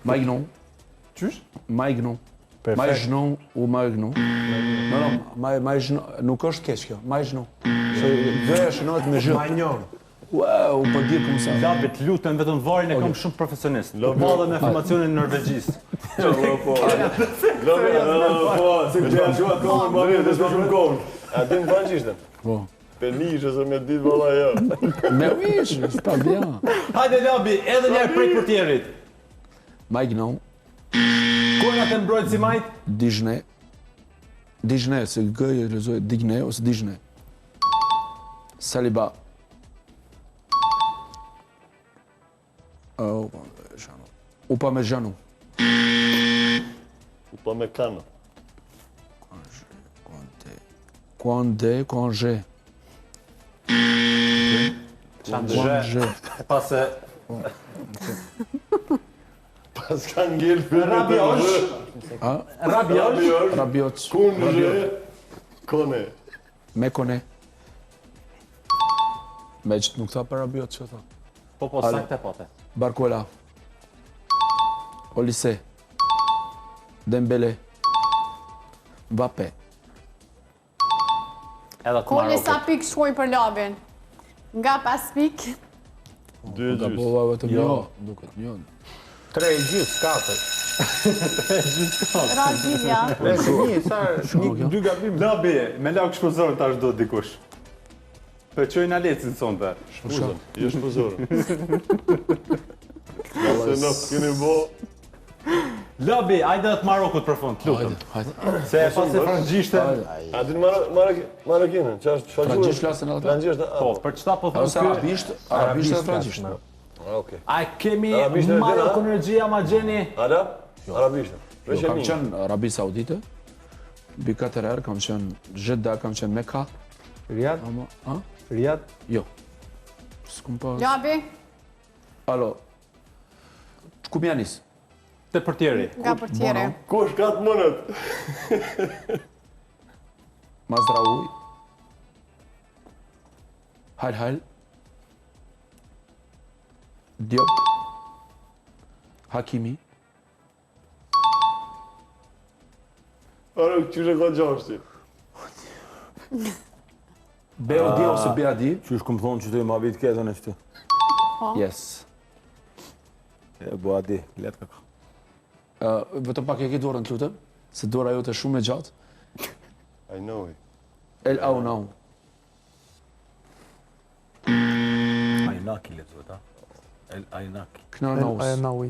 Maignon. Qysh? Maignon. Maignon ou Maignon. Nuk është keq kjo. Maignon. Se vëja shënohet me zh. Maignon. Wow, po di comme ça. Labit, lutem vetëm varin e kam shumë profesionist. Madhe me informacionin norvegjisë. Po, se gjëja shua kohën, marrë dhe shma shumë kohën. A ti më franqishtën? Po. Penishë, se me ditë valla jo. Me wish, sta bien. Hajde Labi, edhe njerë prej portierit. Maignon. Kojna të mbrojtë si majt? Dijne. Dijne, se gëj e lezoj Digne ose Dijne. Saliba. Upamecano. Upamecano. Congé. Pasë... Pas ka ngel për Rabiosh. Rabiot. Kundë. Kone. Me kone. Me që nuk tha për Rabiot që tha. Po, sakte pote. Barcola. Olise. Dembele. Mbappé. Edhe të Koni sa Marokut. pikë shkojnë për Labin? Nga 5 pikë? 2 gjys. Po, vetëm jo. Duket një. 3 gjys, 4. Razilja. Dy gabim. Labi, me lauk shpëzorën tash do dikush. Për qojnë alecin sonte. Shpuzën, jo shpuzorën. Se nuk keni bo. Labi, ajde dhe të Marokut për fund, lutem. Hajde. Se e pas e frangjishten... A din Marokinën, që është shfaqurë? Frangjisht flasin ata? Frangjisht, Po, për qëta po thonë Ose arabisht dhe frangjisht. Okej. A kemi Arabisht e Marokun dina? energjia ma gjeni? Arab? Arabisht. Kam qenë Arabi Saudite, bi 4 herë, kam qenë Jeddah, kam qenë Mekka. Riyad? Riyad? Jo. S'kum pas... Labi, Alo, ku më janis? Te portieri. nga portiere. Kush ka të mënët? Mazraoui. Hal. Diop. Hakimi. Arë, qështë e ka gjashti? Beodi ose Beadi. Qysh këmë thonë që të i ma vitë ketën e shtë? Yes. E, Boadi, letë ka. Vetëm pak e ke dorën të lutem, se dora jote shumë e gjatë. I know it. El Aunau. Ajnaki letë zota. El Ajnaki. Knarnaus. Naui.